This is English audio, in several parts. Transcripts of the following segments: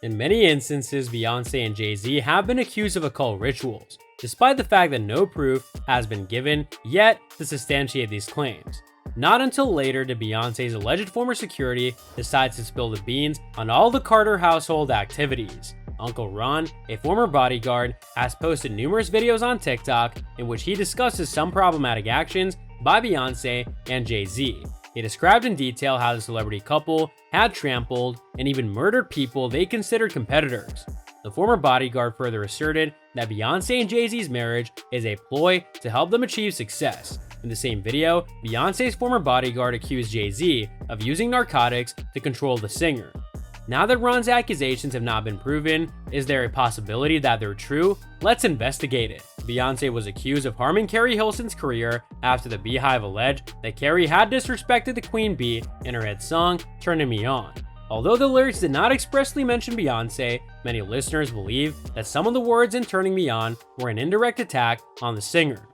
In many instances, Beyoncé and Jay Z have been accused of occult rituals, despite the fact that no proof has been given yet to substantiate these claims. Not until later did Beyoncé's alleged former security decide to spill the beans on all the Carter household activities. Uncle Ron, a former bodyguard, has posted numerous videos on TikTok in which he discusses some problematic actions by Beyoncé and Jay Z. He described in detail how the celebrity couple had trampled and even murdered people they considered competitors. The former bodyguard further asserted that Beyoncé and Jay Z's marriage is a ploy to help them achieve success. In the same video, Beyoncé's former bodyguard accused Jay Z of using narcotics to control the singer. Now that Ron's accusations have not been proven, is there a possibility that they're true? Let's investigate it. Beyoncé was accused of harming Carrie Hilson's career after the Beehive alleged that Carrie had disrespected the Queen Bee in her hit song, Turning Me On. Although the lyrics did not expressly mention Beyoncé, many listeners believe that some of the words in Turning Me On were an indirect attack on the singer.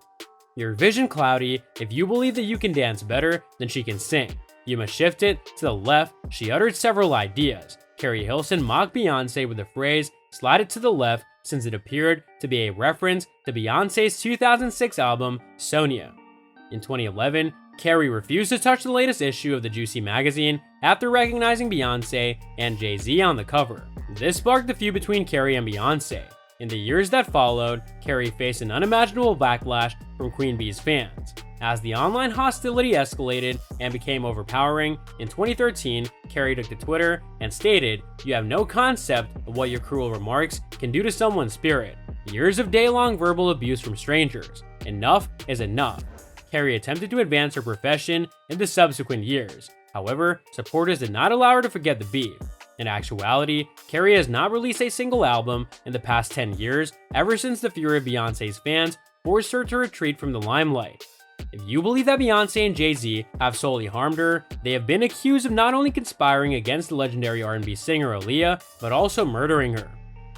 Your vision cloudy. If you believe that you can dance better than she can sing, you must shift it to the left. She uttered several ideas. Carrie Hilson mocked Beyoncé with the phrase, slide it to the left, since it appeared to be a reference to Beyoncé's 2006 album, Sonia. In 2011, Carrie refused to touch the latest issue of the Juicy magazine after recognizing Beyoncé and Jay Z on the cover. This sparked the feud between Carrie and Beyoncé. In the years that followed, Carrie faced an unimaginable backlash from Queen Bee's fans. As the online hostility escalated and became overpowering, in 2013, Carrie took to Twitter and stated, "You have no concept of what your cruel remarks can do to someone's spirit. Years of day-long verbal abuse from strangers. Enough is enough." Carrie attempted to advance her profession in the subsequent years. However, supporters did not allow her to forget the beef. In actuality, Carrie has not released a single album in the past 10 years, ever since the fury of Beyoncé's fans forced her to retreat from the limelight. If you believe that Beyoncé and Jay Z have solely harmed her, they have been accused of not only conspiring against the legendary R&B singer Aaliyah, but also murdering her.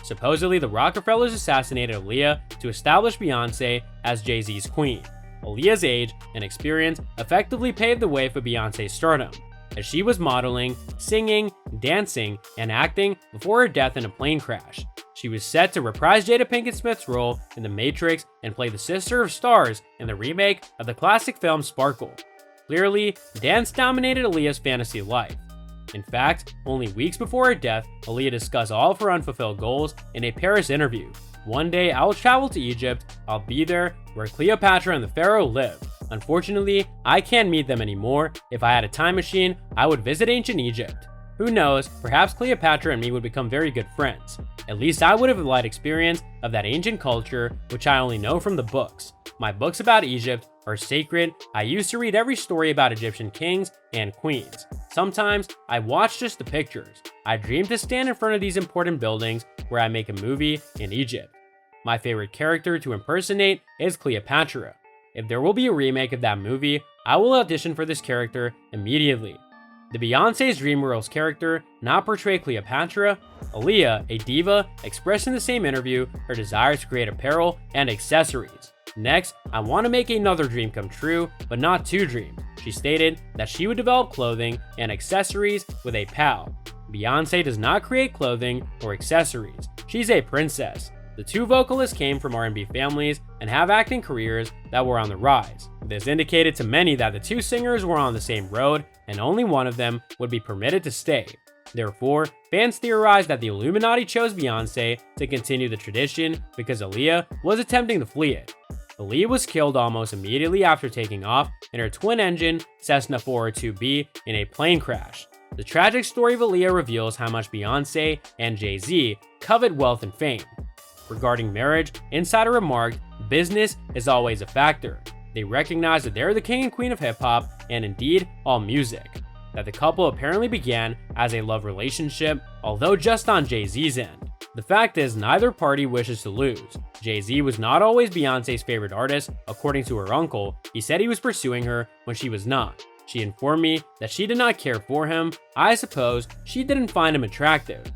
Supposedly, the Rockefellers assassinated Aaliyah to establish Beyoncé as Jay Z's queen. Aaliyah's age and experience effectively paved the way for Beyoncé's stardom, as she was modeling, singing, dancing, and acting before her death in a plane crash. She was set to reprise Jada Pinkett Smith's role in The Matrix and play the sister of stars in the remake of the classic film Sparkle. Clearly, dance dominated Aaliyah's fantasy life. In fact, only weeks before her death, Aaliyah discussed all of her unfulfilled goals in a Paris interview. "One day I'll travel to Egypt. I'll be there where Cleopatra and the Pharaoh lived. Unfortunately, I can't meet them anymore. If I had a time machine, I would visit ancient Egypt. Who knows, perhaps Cleopatra and me would become very good friends. At least I would have a light experience of that ancient culture, which I only know from the books. My books about Egypt are sacred. I used to read every story about Egyptian kings and queens. Sometimes I watch just the pictures. I dream to stand in front of these important buildings where I make a movie in Egypt. My favorite character to impersonate is Cleopatra. If there will be a remake of that movie, I will audition for this character immediately." The Beyoncé's Dreamgirls character not portray Cleopatra. Aaliyah, a diva, expressed in the same interview her desire to create apparel and accessories. "Next, I want to make another dream come true, but not two dreams." She stated that she would develop clothing and accessories with a pal. Beyoncé does not create clothing or accessories. She's a princess. The two vocalists came from R&B families and have acting careers that were on the rise. This indicated to many that the two singers were on the same road and only one of them would be permitted to stay. Therefore, fans theorized that the Illuminati chose Beyoncé to continue the tradition because Aaliyah was attempting to flee it. Aaliyah was killed almost immediately after taking off in her twin-engine Cessna 402B in a plane crash. The tragic story of Aaliyah reveals how much Beyoncé and Jay Z covet wealth and fame. Regarding marriage, Insider remarked, "Business is always a factor. They recognize that they're the king and queen of hip-hop, and indeed, all music." That the couple apparently began as a love relationship, although just on Jay Z's end. The fact is, neither party wishes to lose. Jay Z was not always Beyoncé's favorite artist, according to her uncle. He said he was pursuing her when she was not. She informed me that she did not care for him. I suppose she didn't find him attractive.